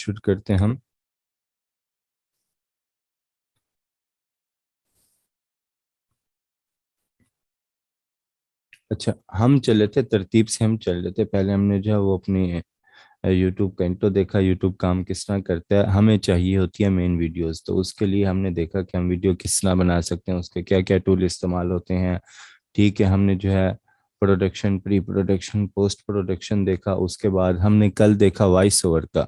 शुरू करते हैं हम। अच्छा, हम चले थे तरतीब से, हम चल रहे थे। पहले हमने जो है वो अपनी यूट्यूब का इंट्रो देखा, यूट्यूब काम किस तरह करता है। हमें चाहिए होती है मेन वीडियोस, तो उसके लिए हमने देखा कि हम वीडियो किस तरह बना सकते हैं, उसके क्या क्या टूल इस्तेमाल होते हैं। ठीक है, हमने जो है production, pre production, post production देखा। उसके बाद हमने कल देखा वॉइस ओवर का,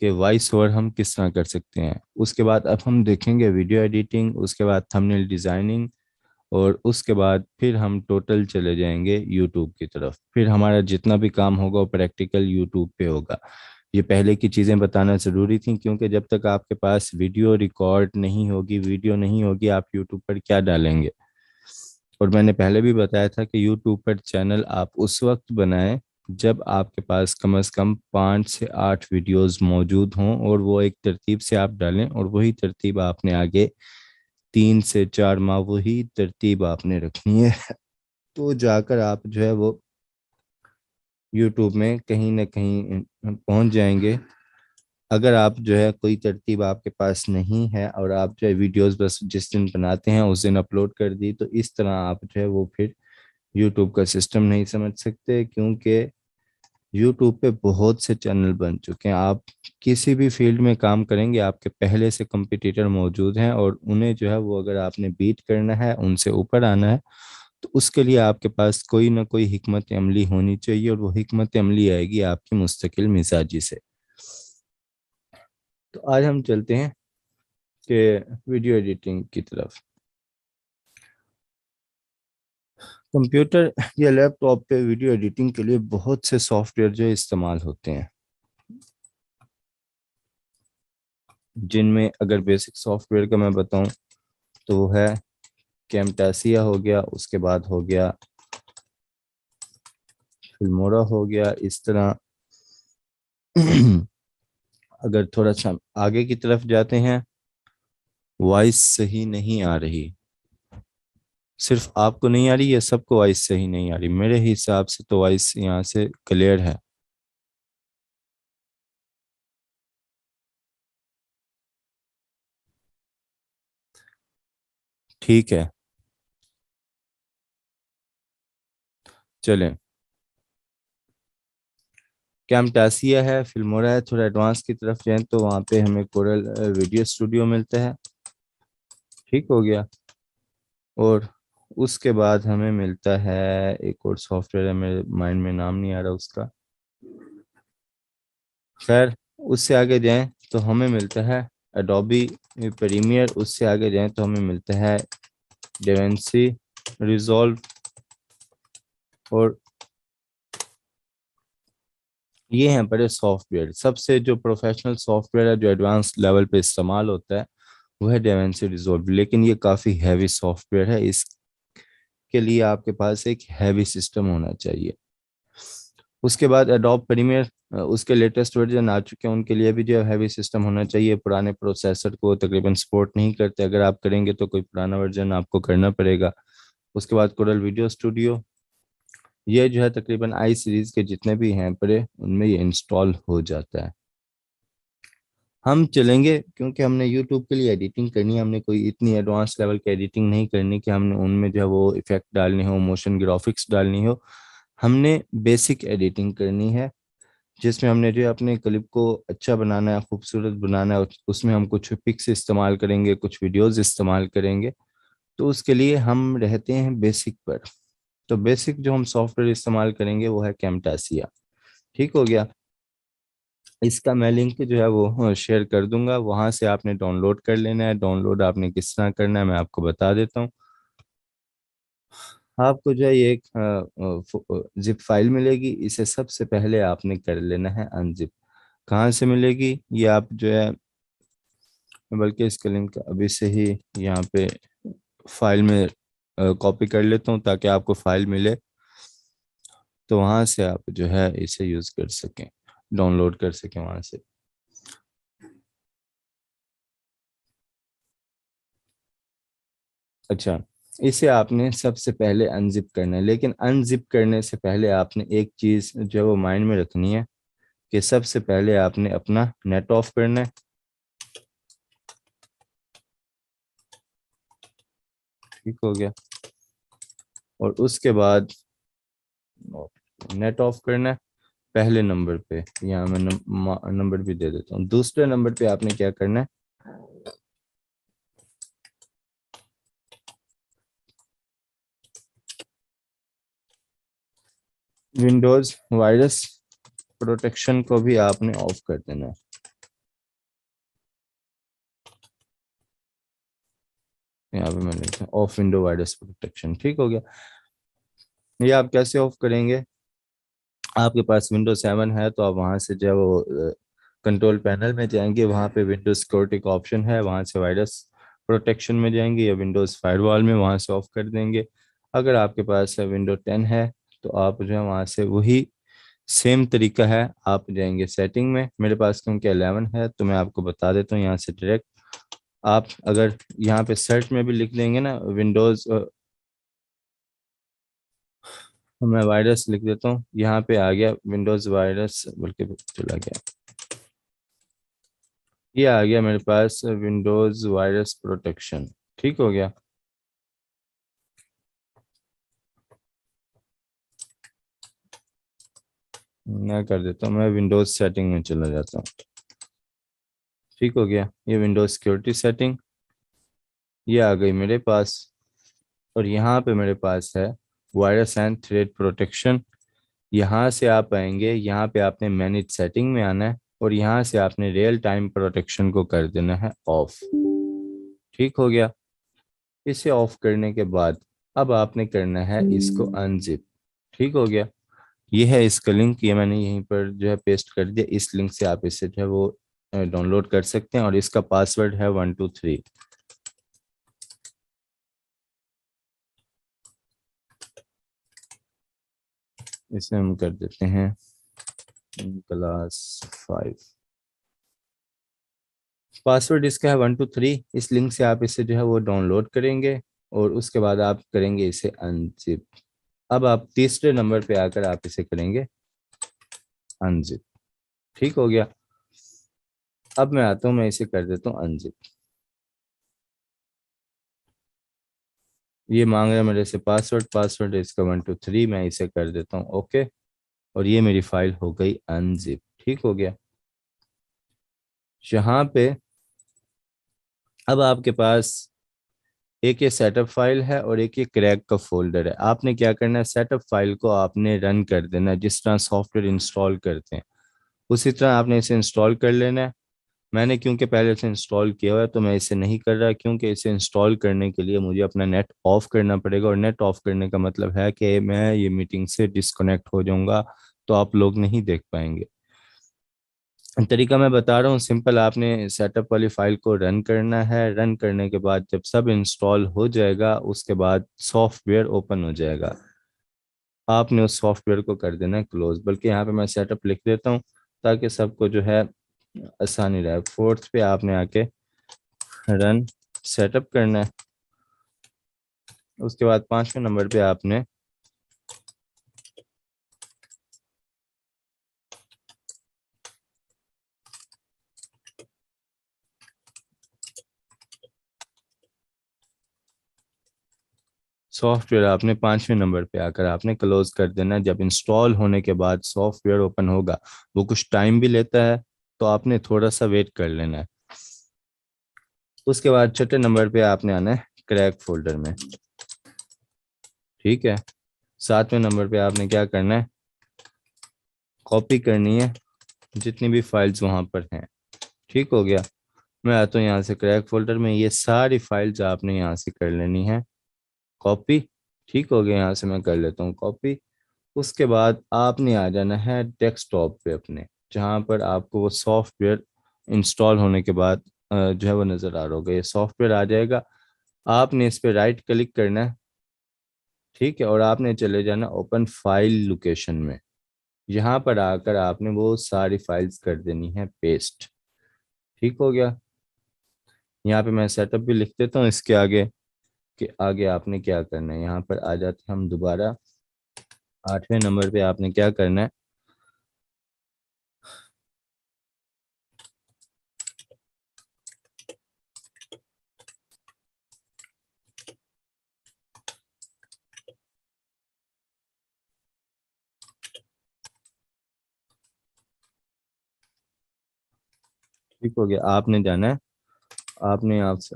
कि वॉइस ओवर हम किस तरह कर सकते हैं। उसके बाद अब हम देखेंगे वीडियो एडिटिंग, उसके बाद थंबनेल डिज़ाइनिंग, और उसके बाद फिर हम टोटल चले जाएंगे यूट्यूब की तरफ। फिर हमारा जितना भी काम होगा वो प्रैक्टिकल यूट्यूब पे होगा। ये पहले की चीज़ें बताना ज़रूरी थी, क्योंकि जब तक आपके पास वीडियो रिकॉर्ड नहीं होगी, वीडियो नहीं होगी, आप यूट्यूब पर क्या डालेंगे। और मैंने पहले भी बताया था कि यूट्यूब पर चैनल आप उस वक्त बनाएं जब आपके पास कम से कम 5 से 8 वीडियोस मौजूद हों, और वो एक तरतीब से आप डालें, और वही तरतीब आपने आगे 3 से 4 माह वही तरतीब आपने रखनी है। तो जाकर आप जो है वो यूट्यूब में कहीं ना कहीं पहुंच जाएंगे। अगर आप जो है कोई तरतीब आपके पास नहीं है और आप जो है वीडियोस बस जिस दिन बनाते हैं उस दिन अपलोड कर दी, तो इस तरह आप जो है वो फिर यूट्यूब का सिस्टम नहीं समझ सकते। क्योंकि यूट्यूब पे बहुत से चैनल बन चुके हैं। आप किसी भी फील्ड में काम करेंगे, आपके पहले से कंपटीटर मौजूद हैं, और उन्हें जो है वो अगर आपने बीट करना है, उनसे ऊपर आना है, तो उसके लिए आपके पास कोई ना कोई हिकमत अमली होनी चाहिए। और वो हिकमत अमली आएगी आपकी मुस्तकिल मिजाजी से। तो आज हम चलते हैं कि वीडियो एडिटिंग की तरफ। कंप्यूटर या लैपटॉप पे वीडियो एडिटिंग के लिए बहुत से सॉफ्टवेयर जो इस्तेमाल होते हैं, जिनमें अगर बेसिक सॉफ्टवेयर का मैं बताऊं तो वो है कैमटासिया हो गया, उसके बाद हो गया फिल्मोरा हो गया, इस तरह। अगर थोड़ा सा आगे की तरफ जाते हैं, वॉइस सही नहीं आ रही। सिर्फ आपको नहीं आ रही, या सबको वॉइस सही नहीं आ रही? मेरे हिसाब से तो वॉइस यहाँ से क्लियर है। ठीक है, चलें। कैमटासिया है, फिल्मोरा है, थोड़ा एडवांस की तरफ जाएं तो वहाँ पे हमें कोरल वीडियो स्टूडियो मिलता है। ठीक हो गया। और उसके बाद हमें मिलता है एक और सॉफ्टवेयर है, मेरे माइंड में नाम नहीं आ रहा उसका। खैर, उससे आगे जाएं तो हमें मिलता है एडोबी प्रीमियर। उससे आगे जाएं तो हमें मिलता है डेवेंसी रिजॉल्व। और ये हैं बड़े सॉफ्टवेयर। सबसे जो प्रोफेशनल सॉफ्टवेयर है, जो एडवांस लेवल पे इस्तेमाल होता है, वो है डेवेंसी रिजॉल्व। लेकिन ये काफ़ी हैवी सॉफ्टवेयर है, इसके लिए आपके पास एक हैवी सिस्टम होना चाहिए। उसके बाद एडोब प्रीमियर, उसके लेटेस्ट वर्जन आ चुके हैं, उनके लिए भी जो हैवी सिस्टम होना चाहिए। पुराने प्रोसेसर को तकरीबन सपोर्ट नहीं करते, अगर आप करेंगे तो कोई पुराना वर्जन आपको करना पड़ेगा। उसके बाद कोरल वीडियो स्टूडियो, ये जो है तकरीबन आई सीरीज के जितने भी हैं पड़े, उनमें ये इंस्टॉल हो जाता है। हम चलेंगे, क्योंकि हमने यूट्यूब के लिए एडिटिंग करनी है। हमने कोई इतनी एडवांस लेवल की एडिटिंग नहीं करनी कि हमने उनमें जो है वो इफेक्ट डालने हो, मोशन ग्राफिक्स डालनी हो। हमने बेसिक एडिटिंग करनी है, जिसमें हमने जो है अपने क्लिप को अच्छा बनाना है, खूबसूरत बनाना है। उसमें हम कुछ पिक्स इस्तेमाल करेंगे, कुछ वीडियोस इस्तेमाल करेंगे। तो उसके लिए हम रहते हैं बेसिक पर। तो बेसिक जो हम सॉफ्टवेयर इस्तेमाल करेंगे वो है कैमटासिया। ठीक हो गया। इसका मैं लिंक जो है वो शेयर कर दूंगा, वहां से आपने डाउनलोड कर लेना है। डाउनलोड आपने किस तरह करना है मैं आपको बता देता हूँ। आपको जो है ये एक जिप फाइल मिलेगी, इसे सबसे पहले आपने कर लेना है अनजिप। कहाँ से मिलेगी ये आप जो है, बल्कि इसका लिंक अभी से ही यहाँ पे फाइल में कॉपी कर लेता हूँ, ताकि आपको फाइल मिले, तो वहाँ से आप जो है इसे यूज़ कर सकें, डाउनलोड कर सकें वहाँ से। अच्छा, इसे आपने सबसे पहले अनजिप करना है, लेकिन अनजिप करने से पहले आपने एक चीज़ जो है वो माइंड में रखनी है, कि सबसे पहले आपने अपना नेट ऑफ करना है। ठीक हो गया। और उसके बाद नेट ऑफ करना है पहले नंबर पे। यहाँ मैं नंबर भी दे देता हूँ। दूसरे नंबर पे आपने क्या करना है, विंडोज वायरस प्रोटेक्शन को भी आपने ऑफ कर देना है। यहाँ पे मैंने लिखा ऑफ विंडो वायरस प्रोटेक्शन। ठीक हो गया। ये आप कैसे ऑफ करेंगे, आपके पास विंडोज 7 है तो आप वहाँ से जो है वो कंट्रोल पैनल में जाएंगे, वहाँ पे विंडोज सिक्योरिटी का ऑप्शन है, वहाँ से वायरस प्रोटेक्शन में जाएंगे या विंडोज फायरवॉल में, वहाँ से ऑफ कर देंगे। अगर आपके पास विंडो 10 है तो आप जो है वहाँ से वही सेम तरीका है, आप जाएंगे सेटिंग में। मेरे पास क्योंकि 11 है तो मैं आपको बता देता हूँ यहाँ से डायरेक्ट। आप अगर यहाँ पे सर्च में भी लिख देंगे ना विंडोज, मैं वायरस लिख देता हूँ, यहाँ पे आ गया विंडोज वायरस, बल्कि चला गया, ये आ गया मेरे पास विंडोज वायरस प्रोटेक्शन। ठीक हो गया। मैं कर देता हूँ, मैं विंडोज सेटिंग में चला जाता हूँ। ठीक हो गया। ये विंडोज सिक्योरिटी सेटिंग ये आ गई मेरे पास। और यहाँ पे मेरे पास है वायरस एंड थ्रेड प्रोटेक्शन। यहाँ से आप आएंगे, यहाँ पे आपने मैनेज सेटिंग में आना है और यहाँ से आपने रियल टाइम प्रोटेक्शन को कर देना है ऑफ। ठीक हो गया। इसे ऑफ करने के बाद अब आपने करना है इसको अनजिप। ठीक हो गया। ये है इसका लिंक, ये मैंने यहीं पर जो है पेस्ट कर दिया। इस लिंक से आप इसे जो है वो डाउनलोड कर सकते हैं और इसका पासवर्ड है 123। इसे हम कर देते हैं क्लास 5। पासवर्ड इसका है 123। इस लिंक से आप इसे जो है वो डाउनलोड करेंगे और उसके बाद आप करेंगे इसे अनजिप। अब आप तीसरे नंबर पे आकर आप इसे करेंगे अनजिप। ठीक हो गया। अब मैं आता हूँ, मैं इसे कर देता हूँ अनजिप। ये मांग रहा है मेरे से पासवर्ड, पासवर्ड इसका 123, मैं इसे कर देता हूँ ओके। और ये मेरी फाइल हो गई अनजिप। ठीक हो गया। यहाँ पे अब आपके पास एक ये सेटअप फाइल है और एक ये क्रैक का फोल्डर है। आपने क्या करना है, सेटअप फाइल को आपने रन कर देना है, जिस तरह सॉफ्टवेयर इंस्टॉल करते हैं उसी तरह आपने इसे इंस्टॉल कर लेना है। मैंने क्योंकि पहले से इंस्टॉल किया हुआ है तो मैं इसे नहीं कर रहा, क्योंकि इसे इंस्टॉल करने के लिए मुझे अपना नेट ऑफ करना पड़ेगा और नेट ऑफ करने का मतलब है कि मैं ये मीटिंग से डिस्कनेक्ट हो जाऊंगा, तो आप लोग नहीं देख पाएंगे। तरीका मैं बता रहा हूँ सिंपल, आपने सेटअप वाली फाइल को रन करना है। रन करने के बाद जब सब इंस्टॉल हो जाएगा उसके बाद सॉफ्टवेयर ओपन हो जाएगा, आपने उस सॉफ्टवेयर को कर देना है क्लोज। बल्कि यहाँ पे मैं सेटअप लिख देता हूँ ताकि सबको जो है आसानी रहे। फोर्थ पे आपने आके रन सेटअप करना है। उसके बाद पांचवें नंबर पे आपने सॉफ्टवेयर आपने पांचवें नंबर पे आकर आपने क्लोज कर देना है। जब इंस्टॉल होने के बाद सॉफ्टवेयर ओपन होगा, वो कुछ टाइम भी लेता है तो आपने थोड़ा सा वेट कर लेना है। उसके बाद छठे नंबर पे आपने आना है क्रैक फोल्डर में। ठीक है। सातवें नंबर पे आपने क्या करना है, कॉपी करनी है जितनी भी फाइल्स वहां पर हैं। ठीक हो गया। मैं आता हूँ यहाँ से क्रैक फोल्डर में, ये सारी फाइल्स आपने यहाँ से कर लेनी है कॉपी। ठीक हो गया। यहाँ से मैं कर लेता हूँ कॉपी। उसके बाद आपने आ जाना है डेस्कटॉप पे अपने, जहाँ पर आपको वो सॉफ्टवेयर इंस्टॉल होने के बाद जो है वो नज़र आ रहा होगा, ये सॉफ्टवेयर आ जाएगा। आपने इस पे राइट क्लिक करना है। ठीक है। और आपने चले जाना ओपन फाइल लोकेशन में। यहाँ पर आकर आपने वो सारी फाइल्स कर देनी है पेस्ट। ठीक हो गया। यहाँ पे मैं सेटअप भी लिख देता हूँ इसके आगे, कि आगे आपने क्या करना है। यहाँ पर आ जाते हैं हम दोबारा। आठवें नंबर पे आपने क्या करना है, ठीक हो गया। आपने जाना है, आपने आपसे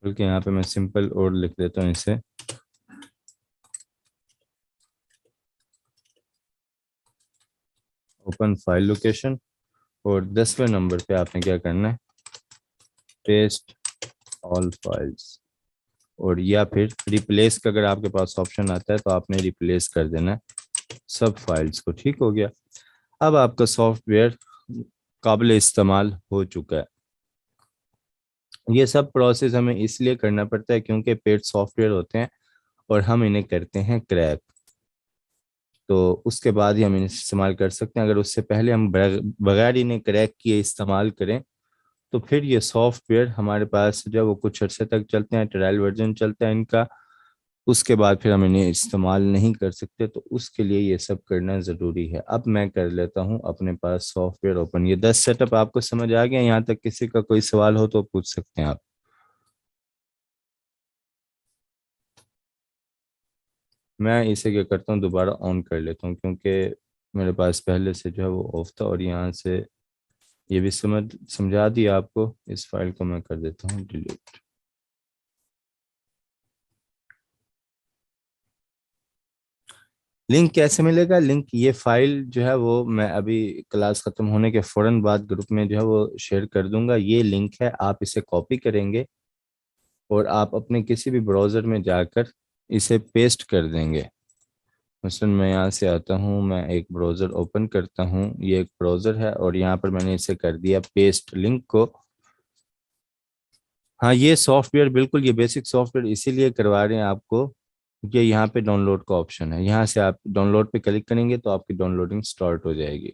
बल्कि यहाँ पे मैं सिंपल और लिख देता हूँ इसे, ओपन फाइल लोकेशन। और 10वें नंबर पे आपने क्या करना है, पेस्ट ऑल फाइल्स। और या फिर रिप्लेस का अगर आपके पास ऑप्शन आता है तो आपने रिप्लेस कर देना है सब फाइल्स को। ठीक हो गया। अब आपका सॉफ्टवेयर काबिल इस्तेमाल हो चुका है। ये सब प्रोसेस हमें इसलिए करना पड़ता है क्योंकि पेड सॉफ्टवेयर होते हैं और हम इन्हें करते हैं क्रैक, तो उसके बाद ही हम इन्हें इस्तेमाल कर सकते हैं। अगर उससे पहले हम बगैर इन्हें क्रैक किए इस्तेमाल करें तो फिर ये सॉफ्टवेयर हमारे पास जब वो कुछ अर्से तक चलते हैं, ट्रायल वर्जन चलता है इनका, उसके बाद फिर हम इन्हें इस्तेमाल नहीं कर सकते। तो उसके लिए ये सब करना ज़रूरी है। अब मैं कर लेता हूँ अपने पास सॉफ्टवेयर ओपन। ये 10 सेटअप आपको समझ आ गया? यहाँ तक किसी का कोई सवाल हो तो पूछ सकते हैं आप। मैं इसे क्या करता हूँ, दोबारा ऑन कर लेता हूँ क्योंकि मेरे पास पहले से जो है वो ऑफ था। और यहाँ से ये भी समझा दिया आपको। इस फाइल को मैं कर देता हूँ डिलीट। लिंक कैसे मिलेगा? लिंक, ये फाइल जो है वो मैं अभी क्लास खत्म होने के फौरन बाद ग्रुप में जो है वो शेयर कर दूंगा। ये लिंक है, आप इसे कॉपी करेंगे और आप अपने किसी भी ब्राउज़र में जाकर इसे पेस्ट कर देंगे। मसलन मैं यहाँ से आता हूँ, मैं एक ब्राउज़र ओपन करता हूँ, ये एक ब्राउज़र है और यहाँ पर मैंने इसे कर दिया पेस्ट लिंक को। हाँ, ये सॉफ्टवेयर बिल्कुल, ये बेसिक सॉफ्टवेयर इसीलिए करवा रहे हैं आपको, ये यहाँ पे डाउनलोड का ऑप्शन है। यहाँ से आप डाउनलोड पे क्लिक करेंगे तो आपकी डाउनलोडिंग स्टार्ट हो जाएगी।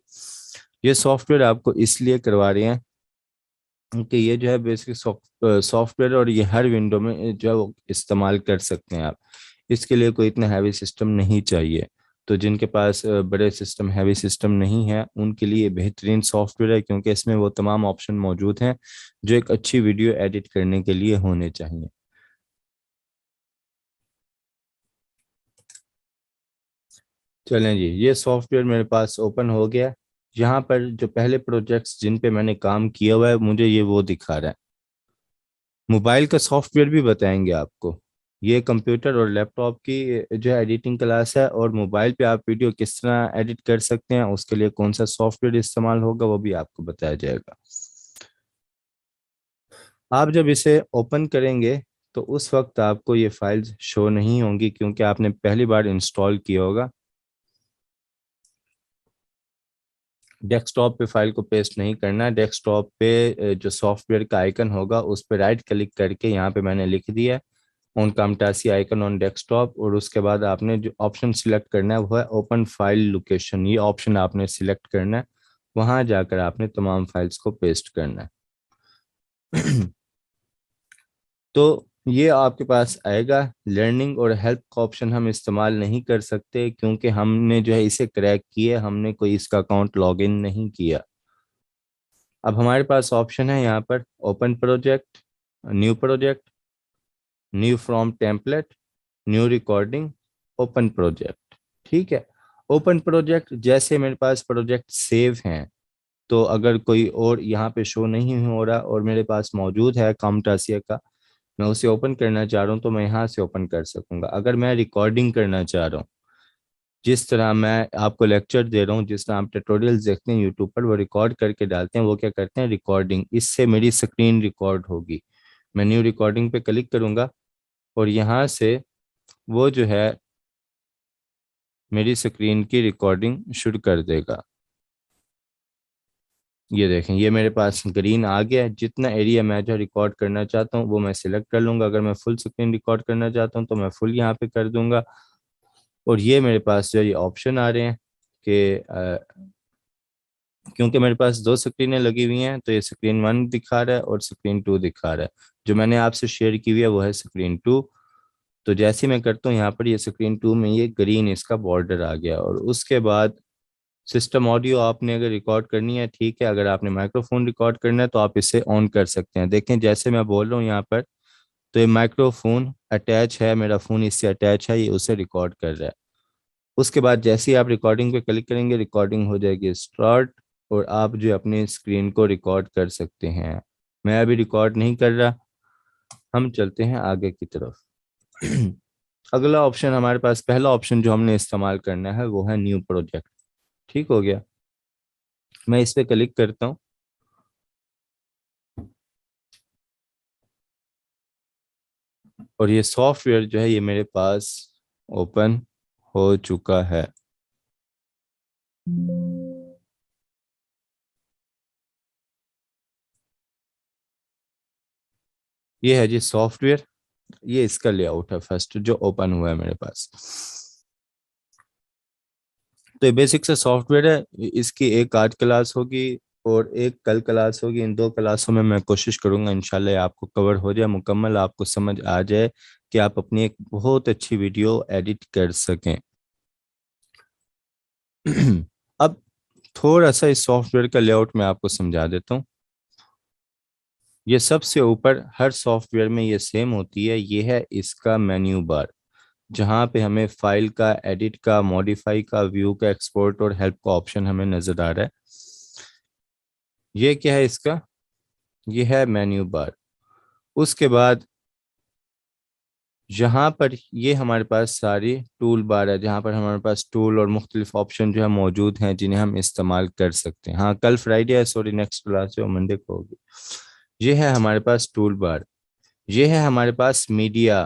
ये सॉफ्टवेयर आपको इसलिए करवा रहे हैं कि ये जो है बेसिक सॉफ्टवेयर, और ये हर विंडो में जो है वो इस्तेमाल कर सकते हैं आप। इसके लिए कोई इतना हैवी सिस्टम नहीं चाहिए। तो जिनके पास बड़े सिस्टम, हैवी सिस्टम नहीं है, उनके लिए बेहतरीन सॉफ्टवेयर है क्योंकि इसमें वो तमाम ऑप्शन मौजूद हैं जो एक अच्छी वीडियो एडिट करने के लिए होने चाहिए। चलें जी, ये सॉफ्टवेयर मेरे पास ओपन हो गया। यहाँ पर जो पहले प्रोजेक्ट्स जिन पे मैंने काम किया हुआ है मुझे ये वो दिखा रहा है। मोबाइल का सॉफ्टवेयर भी बताएंगे आपको। ये कंप्यूटर और लैपटॉप की जो है एडिटिंग क्लास है, और मोबाइल पे आप वीडियो किस तरह एडिट कर सकते हैं, उसके लिए कौन सा सॉफ्टवेयर इस्तेमाल होगा वो भी आपको बताया जाएगा। आप जब इसे ओपन करेंगे तो उस वक्त आपको ये फाइल्स शो नहीं होंगी क्योंकि आपने पहली बार इंस्टॉल किया होगा। डेस्कटॉप पे फाइल को पेस्ट नहीं करना है। डेस्कटॉप पे जो सॉफ्टवेयर का आइकन होगा उस पर राइट क्लिक करके यहाँ पे मैंने लिख दिया ऑन कामटासी आइकन ऑन डेस्कटॉप, और उसके बाद आपने जो ऑप्शन सिलेक्ट करना है वो है ओपन फाइल लोकेशन। ये ऑप्शन आपने सिलेक्ट करना है, वहां जाकर आपने तमाम फाइल्स को पेस्ट करना है। तो ये आपके पास आएगा। लर्निंग और हेल्प का ऑप्शन हम इस्तेमाल नहीं कर सकते क्योंकि हमने जो है इसे क्रैक किया, हमने कोई इसका अकाउंट लॉगिन नहीं किया। अब हमारे पास ऑप्शन है यहाँ पर open project, new project, new from template, new recording, open project. ठीक है। ओपन प्रोजेक्ट, जैसे मेरे पास प्रोजेक्ट सेव हैं, तो अगर कोई और यहाँ पे शो नहीं हो रहा और मेरे पास मौजूद है कामटासिया का, मैं उसे ओपन करना चाह रहा हूँ तो मैं यहाँ से ओपन कर सकूंगा। अगर मैं रिकॉर्डिंग करना चाह रहा हूँ, जिस तरह मैं आपको लेक्चर दे रहा हूँ, जिस तरह आप ट्यूटोरियल्स देखते हैं यूट्यूब पर, वो रिकॉर्ड करके डालते हैं, वो क्या करते हैं, रिकॉर्डिंग। इससे मेरी स्क्रीन रिकॉर्ड होगी। मैं न्यू रिकॉर्डिंग पे क्लिक करूंगा और यहाँ से वो जो है मेरी स्क्रीन की रिकॉर्डिंग शुरू कर देगा। ये देखें, ये मेरे पास ग्रीन आ गया है। जितना एरिया मैं जो रिकॉर्ड करना चाहता हूँ वो मैं सिलेक्ट कर लूंगा। अगर मैं फुल स्क्रीन रिकॉर्ड करना चाहता हूँ तो मैं फुल यहाँ पे कर दूंगा। और ये मेरे पास जो ये ऑप्शन आ रहे हैं कि क्योंकि मेरे पास दो स्क्रीनें लगी हुई हैं तो ये स्क्रीन 1 दिखा रहा है और स्क्रीन 2 दिखा रहा है। जो मैंने आपसे शेयर की हुई है वो है स्क्रीन 2। तो जैसे ही मैं करता हूँ यहाँ पर, ये स्क्रीन 2 में ये ग्रीन इसका बॉर्डर आ गया। और उसके बाद सिस्टम ऑडियो आपने अगर रिकॉर्ड करनी है, ठीक है। अगर आपने माइक्रोफोन रिकॉर्ड करना है तो आप इसे ऑन कर सकते हैं। देखें, जैसे मैं बोल रहा हूँ यहाँ पर तो ये माइक्रोफोन अटैच है, मेरा फ़ोन इससे अटैच है, ये उसे रिकॉर्ड कर रहा है। उसके बाद जैसे ही आप रिकॉर्डिंग पे क्लिक करेंगे, रिकॉर्डिंग हो जाएगी स्टार्ट, और आप जो अपने स्क्रीन को रिकॉर्ड कर सकते हैं। मैं अभी रिकॉर्ड नहीं कर रहा, हम चलते हैं आगे की तरफ। अगला ऑप्शन हमारे पास, पहला ऑप्शन जो हमने इस्तेमाल करना है वो है न्यू प्रोजेक्ट। ठीक हो गया, मैं इस पे क्लिक करता हूँ। और ये सॉफ्टवेयर जो है ये मेरे पास ओपन हो चुका है। ये है जी सॉफ्टवेयर, ये इसका लेआउट है फर्स्ट जो ओपन हुआ है मेरे पास। तो ये बेसिक से सॉफ्टवेयर है, इसकी एक आज क्लास होगी और एक कल क्लास होगी। इन दो क्लासों में मैं कोशिश करूंगा इंशाल्लाह आपको कवर हो जाए मुकम्मल, आपको समझ आ जाए कि आप अपनी एक बहुत अच्छी वीडियो एडिट कर सकें। अब थोड़ा सा इस सॉफ्टवेयर का लेआउट मैं आपको समझा देता हूँ। ये सबसे ऊपर हर सॉफ्टवेयर में ये सेम होती है, ये है इसका मेन्यू बार, जहाँ पे हमें फाइल का, एडिट का, मॉडिफाई का, व्यू का, एक्सपोर्ट और हेल्प का ऑप्शन हमें नजर आ रहा है। ये क्या है इसका, ये है मेन्यू बार। उसके बाद यहाँ पर ये हमारे पास सारी टूल बार है, जहाँ पर हमारे पास टूल और मुख्तलिफ ऑप्शन जो है मौजूद हैं जिन्हें हम इस्तेमाल कर सकते हैं। हाँ कल फ्राइडे है, सॉरी नेक्स्ट क्लास जो मंडे को होगी। ये है हमारे पास टूल बार। ये है हमारे पास मीडिया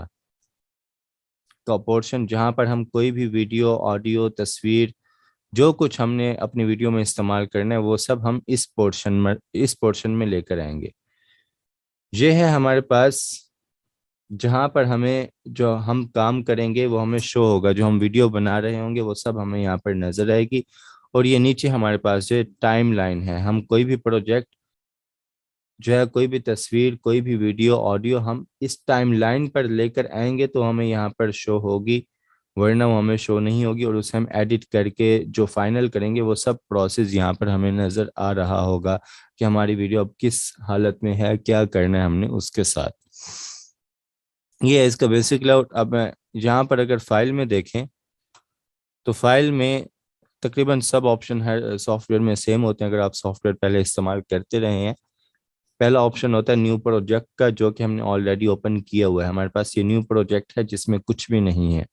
का पोर्शन, जहाँ पर हम कोई भी वीडियो, ऑडियो, तस्वीर, जो कुछ हमने अपनी वीडियो में इस्तेमाल करना है वो सब हम इस पोर्शन में लेकर आएंगे। ये है हमारे पास जहाँ पर हमें जो हम काम करेंगे वो हमें शो होगा, जो हम वीडियो बना रहे होंगे वो सब हमें यहाँ पर नजर आएगी। और ये नीचे हमारे पास जो टाइम लाइन है, हम कोई भी प्रोजेक्ट जो है, कोई भी तस्वीर, कोई भी वीडियो, ऑडियो हम इस टाइम लाइन पर लेकर आएंगे तो हमें यहाँ पर शो होगी, वरना वो हमें शो नहीं होगी। और उसे हम एडिट करके जो फाइनल करेंगे वो सब प्रोसेस यहाँ पर हमें नज़र आ रहा होगा कि हमारी वीडियो अब किस हालत में है, क्या करना है हमने उसके साथ। ये है इसका बेसिक लेआउट। अब मैं यहाँ पर अगर फाइल में देखें तो फाइल में तकरीबन सब ऑप्शन हर सॉफ्टवेयर में सेम होते हैं, अगर आप सॉफ्टवेयर पहले इस्तेमाल करते रहे हैं। पहला ऑप्शन होता है न्यू प्रोजेक्ट का, जो कि हमने ऑलरेडी ओपन किया हुआ है, हमारे पास ये न्यू प्रोजेक्ट है जिसमें कुछ भी नहीं है।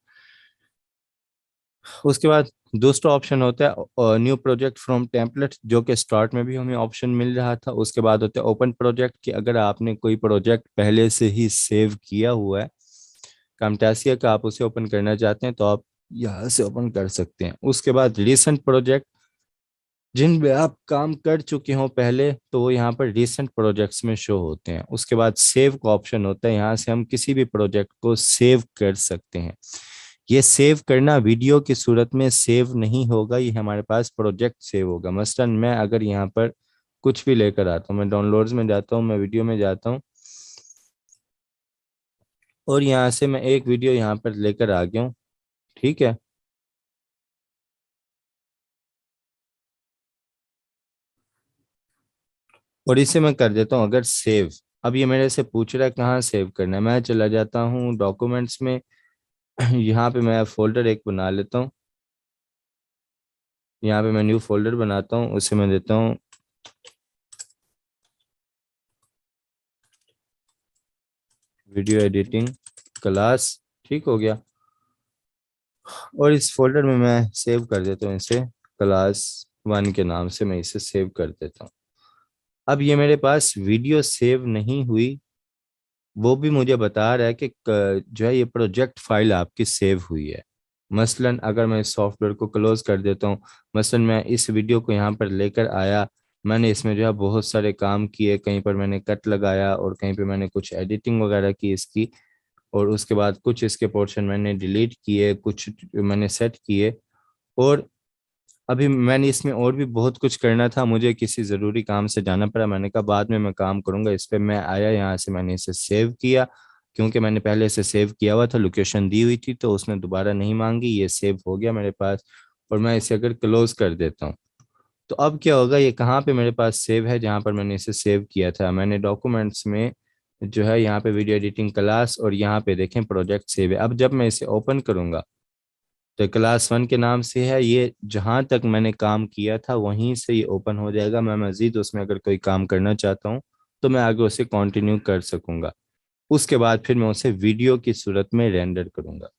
उसके बाद दूसरा ऑप्शन होता है न्यू प्रोजेक्ट फ्रॉम टेम्पलेट, जो कि स्टार्ट में भी हमें ऑप्शन मिल रहा था। उसके बाद होता है ओपन प्रोजेक्ट, कि अगर आपने कोई प्रोजेक्ट पहले से ही सेव किया हुआ है कामटासिया का, आप उसे ओपन करना चाहते हैं तो आप यहाँ से ओपन कर सकते हैं। उसके बाद रिसेंट प्रोजेक्ट, जिन पे आप काम कर चुके हो पहले तो वो यहाँ पर रिसेंट प्रोजेक्ट्स में शो होते हैं। उसके बाद सेव का ऑप्शन होता है, यहाँ से हम किसी भी प्रोजेक्ट को सेव कर सकते हैं। ये सेव करना वीडियो की सूरत में सेव नहीं होगा, ये हमारे पास प्रोजेक्ट सेव होगा। मसलन मैं अगर यहाँ पर कुछ भी लेकर आता हूँ, मैं डाउनलोड्स में जाता हूँ, मैं वीडियो में जाता हूँ और यहाँ से मैं एक वीडियो यहाँ पर लेकर आ गया हूँ। ठीक है, और इसे मैं कर देता हूँ अगर सेव। अब ये मेरे से पूछ रहा है कहाँ सेव करना है, मैं चला जाता हूँ डॉक्यूमेंट्स में। यहाँ पे मैं फोल्डर एक बना लेता हूँ, यहाँ पे मैं न्यू फोल्डर बनाता हूँ, उसे मैं देता हूँ वीडियो एडिटिंग क्लास। ठीक हो गया, और इस फोल्डर में मैं सेव कर देता हूँ इसे, क्लास 1 के नाम से मैं इसे सेव कर देता हूँ। अब ये मेरे पास वीडियो सेव नहीं हुई, वो भी मुझे बता रहा है कि जो है ये प्रोजेक्ट फाइल आपकी सेव हुई है। मसलन अगर मैं इस सॉफ्टवेयर को क्लोज कर देता हूँ, मसलन मैं इस वीडियो को यहाँ पर लेकर आया, मैंने इसमें जो है बहुत सारे काम किए, कहीं पर मैंने कट लगाया और कहीं पर मैंने कुछ एडिटिंग वगैरह की इसकी, और उसके बाद कुछ इसके पोर्शन मैंने डिलीट किए, कुछ मैंने सेट किए। और अभी मैंने इसमें और भी बहुत कुछ करना था, मुझे किसी ज़रूरी काम से जाना पड़ा, मैंने कहा बाद में मैं काम करूंगा इस पे। मैं आया यहाँ से, मैंने इसे सेव किया, क्योंकि मैंने पहले इसे सेव किया हुआ था, लोकेशन दी हुई थी तो उसने दोबारा नहीं मांगी, ये सेव हो गया मेरे पास। और मैं इसे अगर क्लोज कर देता हूँ तो अब क्या होगा, ये कहाँ पे मेरे पास सेव है, जहाँ पर मैंने इसे सेव किया था, मैंने डॉक्यूमेंट्स में जो है यहाँ पे वीडियो एडिटिंग क्लास, और यहाँ पे देखें प्रोजेक्ट सेव है। अब जब मैं इसे ओपन करूंगा तो क्लास 1 के नाम से है ये, जहाँ तक मैंने काम किया था वहीं से ये ओपन हो जाएगा। मैं मजीद उसमें अगर कोई काम करना चाहता हूँ तो मैं आगे उसे कंटिन्यू कर सकूंगा। उसके बाद फिर मैं उसे वीडियो की सूरत में रेंडर करूंगा।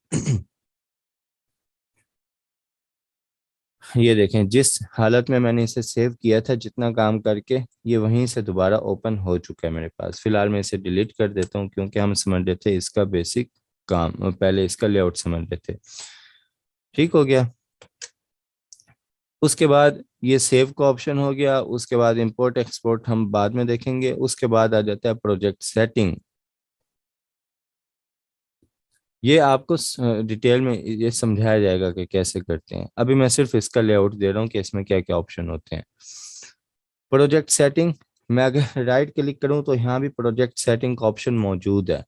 ये देखें जिस हालत में मैंने इसे सेव किया था जितना काम करके, ये वहीं से दोबारा ओपन हो चुका है मेरे पास। फिलहाल मैं इसे डिलीट कर देता हूँ क्योंकि हम समझ रहे थे इसका बेसिक काम, और पहले इसका लेआउट समझ रहे थे। ठीक हो गया। उसके बाद ये सेव का ऑप्शन हो गया। उसके बाद इंपोर्ट एक्सपोर्ट हम बाद में देखेंगे। उसके बाद आ जाता है प्रोजेक्ट सेटिंग। ये आपको डिटेल में ये समझाया जाएगा कि कैसे करते हैं। अभी मैं सिर्फ इसका लेआउट दे रहा हूँ कि इसमें क्या क्या ऑप्शन होते हैं। प्रोजेक्ट सेटिंग, मैं अगर राइट क्लिक करूँ तो यहाँ भी प्रोजेक्ट सेटिंग का ऑप्शन मौजूद है।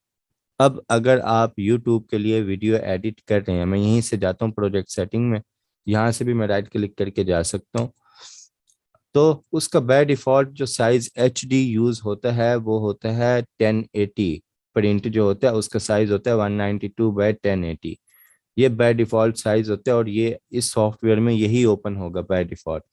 अब अगर आप यूट्यूब के लिए वीडियो एडिट कर रहे हैं, मैं यहीं से जाता हूँ प्रोजेक्ट सेटिंग में, यहाँ से भी मैं राइट क्लिक करके जा सकता हूँ। तो उसका बाय डिफ़ॉल्ट जो साइज एच डी यूज़ होता है वो होता है 1080। प्रिंट जो होता है उसका साइज होता है 192 बाय 1080। ये बाय डिफ़ॉल्ट साइज होता है और ये इस सॉफ्टवेयर में यही ओपन होगा बाय डिफ़ॉल्ट।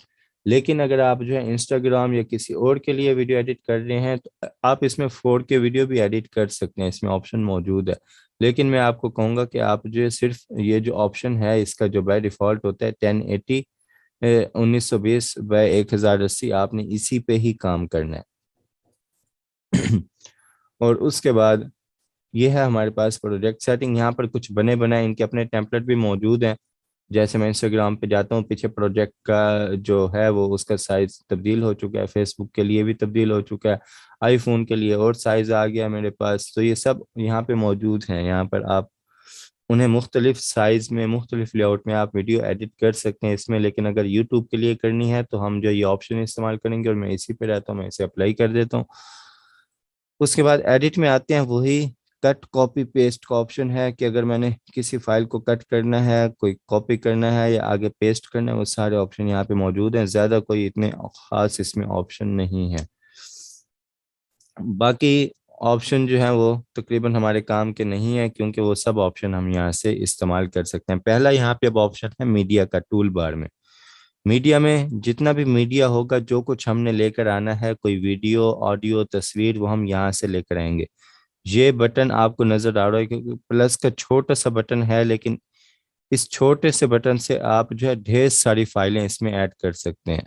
लेकिन अगर आप जो है इंस्टाग्राम या किसी और के लिए वीडियो एडिट कर रहे हैं तो आप इसमें 4K वीडियो भी एडिट कर सकते हैं, इसमें ऑप्शन मौजूद है। लेकिन मैं आपको कहूँगा कि आप जो है सिर्फ ये जो ऑप्शन है इसका जो बाय डिफ़ॉल्ट होता है 1080 1920 बाय 1080, आपने इसी पे ही काम करना है। और उसके बाद ये है हमारे पास प्रोजेक्ट सेटिंग। यहाँ पर कुछ बने बनाए इनके अपने टेम्पलेट भी मौजूद हैं। जैसे मैं इंस्टाग्राम पे जाता हूँ, पीछे प्रोजेक्ट का जो है वो उसका साइज तब्दील हो चुका है, फेसबुक के लिए भी तब्दील हो चुका है, आईफोन के लिए और साइज आ गया मेरे पास। तो ये सब यहाँ पे मौजूद हैं। यहाँ पर आप उन्हें मुख्तलिफ साइज में मुख्तलिफ लेआउट में आप वीडियो एडिट कर सकते हैं इसमें। लेकिन अगर यूट्यूब के लिए करनी है तो हम जो ये ऑप्शन इस्तेमाल करेंगे, और मैं इसी पे रहता हूँ, मैं इसे अप्लाई कर देता हूँ। उसके बाद एडिट में आते हैं, वही कट कॉपी पेस्ट का ऑप्शन है कि अगर मैंने किसी फाइल को कट करना है, कोई कॉपी करना है या आगे पेस्ट करना है, वो सारे ऑप्शन यहाँ पे मौजूद हैं। ज़्यादा कोई इतने खास इसमें ऑप्शन नहीं है। बाकी ऑप्शन जो है वो तकरीबन हमारे काम के नहीं है क्योंकि वो सब ऑप्शन हम यहाँ से इस्तेमाल कर सकते हैं। पहला यहाँ पे अब ऑप्शन है मीडिया का, टूल बार में। मीडिया में जितना भी मीडिया होगा, जो कुछ हमने लेकर आना है, कोई वीडियो ऑडियो तस्वीर, वो हम यहाँ से लेकर आएंगे। ये बटन आपको नजर आ रहा है क्योंकि प्लस का छोटा सा बटन है, लेकिन इस छोटे से बटन से आप जो है ढेर सारी फाइलें इसमें ऐड कर सकते हैं।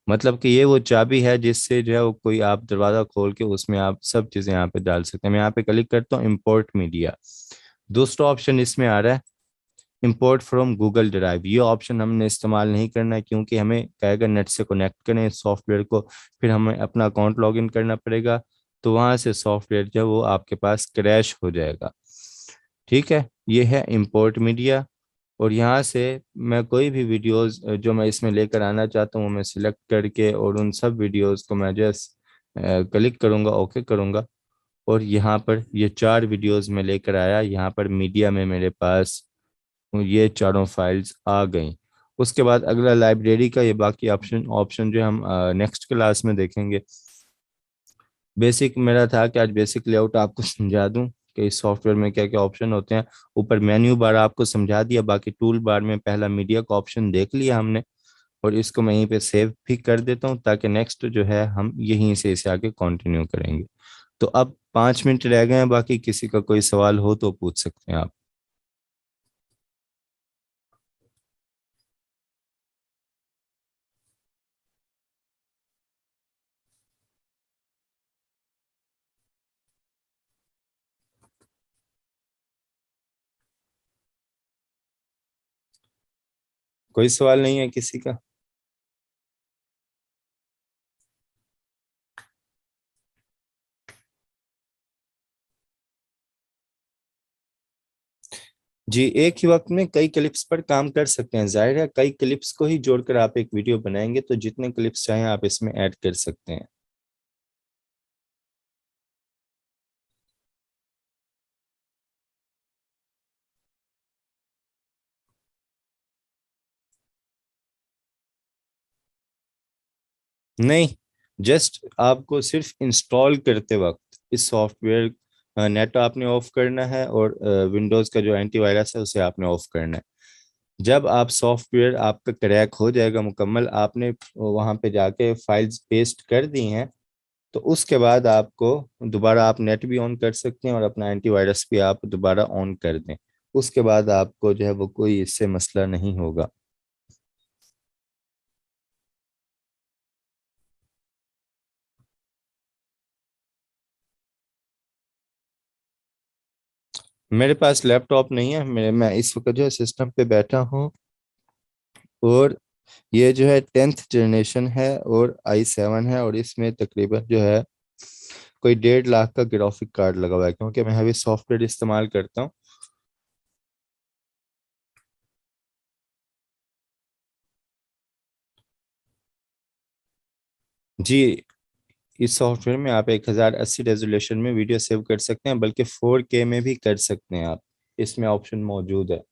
मतलब कि ये वो चाबी है जिससे जो है वो कोई आप दरवाजा खोल के उसमें आप सब चीजें यहाँ पे डाल सकते हैं। मैं यहाँ पे क्लिक करता हूँ इंपोर्ट मीडिया। दूसरा ऑप्शन इसमें आ रहा है इंपोर्ट फ्रॉम गूगल ड्राइव। ये ऑप्शन हमने इस्तेमाल नहीं करना है क्योंकि हमें कहेगा नेट से कनेक्ट करें सॉफ्टवेयर को, फिर हमें अपना अकाउंट लॉगिन करना पड़ेगा, तो वहां से सॉफ्टवेयर जो है वो आपके पास क्रैश हो जाएगा। ठीक है, ये है इंपोर्ट मीडिया। और यहाँ से मैं कोई भी वीडियोस जो मैं इसमें लेकर आना चाहता हूँ वो मैं सिलेक्ट करके और उन सब वीडियोस को मैं जस्ट क्लिक करूँगा, ओके करूँगा, और यहाँ पर ये 4 वीडियोस में लेकर आया। यहाँ पर मीडिया में मेरे पास ये चारों फाइल्स आ गई। उसके बाद अगला लाइब्रेरी का, ये बाकी ऑप्शन ऑप्शन जो हम नेक्स्ट क्लास में देखेंगे। बेसिक मेरा था कि आज बेसिक लेआउट आपको समझा दूं कि इस सॉफ्टवेयर में क्या क्या ऑप्शन होते हैं। ऊपर मेन्यू बार आपको समझा दिया, बाकी टूल बार में पहला मीडिया का ऑप्शन देख लिया हमने। और इसको मैं यहीं पे सेव भी कर देता हूँ ताकि नेक्स्ट जो है हम यहीं से इसे आगे कंटिन्यू करेंगे। तो अब 5 मिनट रह गए हैं, बाकी किसी का कोई सवाल हो तो पूछ सकते हैं आप। कोई सवाल नहीं है किसी का? जी, एक ही वक्त में कई क्लिप्स पर काम कर सकते हैं। जाहिर है कई क्लिप्स को ही जोड़कर आप एक वीडियो बनाएंगे तो जितने क्लिप्स चाहें आप इसमें ऐड कर सकते हैं। नहीं, जस्ट आपको सिर्फ इंस्टॉल करते वक्त इस सॉफ्टवेयर नेट आपने ऑफ करना है, और विंडोज़ का जो एंटीवायरस है उसे आपने ऑफ करना है। जब आप सॉफ्टवेयर आपका क्रैक हो जाएगा मुकम्मल, आपने वहां पे जाके फाइल्स पेस्ट कर दी हैं, तो उसके बाद आपको दोबारा आप नेट भी ऑन कर सकते हैं और अपना एंटीवायरस भी आप दोबारा ऑन कर दें। उसके बाद आपको जो है वो कोई इससे मसला नहीं होगा। मेरे पास लैपटॉप नहीं है, मैं इस वक्त जो है सिस्टम पे बैठा हूँ, और ये जो है 10th जनरेशन है और i7 है, और इसमें तकरीबन जो है कोई 1.5 लाख का ग्राफिक कार्ड लगा हुआ है, क्योंकि मैं अभी सॉफ्टवेयर इस्तेमाल करता हूँ। जी, इस सॉफ्टवेयर में आप 1080 रेजोल्यूशन में वीडियो सेव कर सकते हैं, बल्कि 4K में भी कर सकते हैं आप, इसमें ऑप्शन मौजूद है।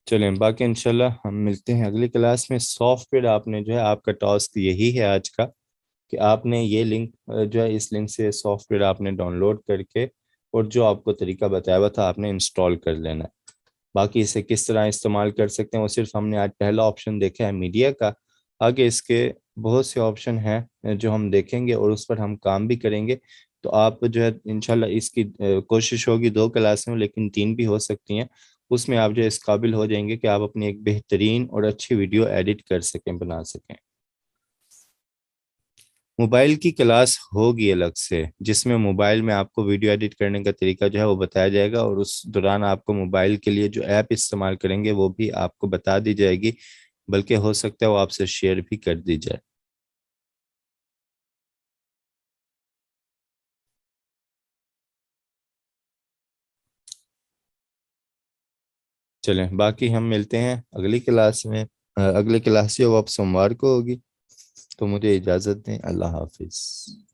चलें, बाकी इंशाल्लाह हम मिलते हैं अगली क्लास में। सॉफ्टवेयर आपने जो है, आपका टास्क यही है आज का, कि आपने ये लिंक जो है, इस लिंक से सॉफ्टवेयर आपने डाउनलोड करके, और जो आपको तरीका बताया हुआ था आपने इंस्टॉल कर लेना है। बाकी इसे किस तरह इस्तेमाल कर सकते हैं, वो सिर्फ हमने आज पहला ऑप्शन देखा है मीडिया का। आगे इसके बहुत से ऑप्शन हैं जो हम देखेंगे, और उस पर हम काम भी करेंगे। तो आप जो है इंशाल्लाह इसकी कोशिश होगी 2 क्लास में, लेकिन 3 भी हो सकती हैं। उसमें आप जो है इस काबिल हो जाएंगे कि आप अपनी एक बेहतरीन और अच्छी वीडियो एडिट कर सकें, बना सकें। मोबाइल की क्लास होगी अलग से, जिसमें मोबाइल में आपको वीडियो एडिट करने का तरीका जो है वो बताया जाएगा, और उस दौरान आपको मोबाइल के लिए जो ऐप इस्तेमाल करेंगे वो भी आपको बता दी जाएगी। बल्कि हो सकता है वो आपसे शेयर भी कर दी जाए। चलें, बाकी हम मिलते हैं अगली क्लास में। अगली क्लास जो अब सोमवार को होगी। तो मुझे इजाज़त दें, अल्लाह हाफिज़।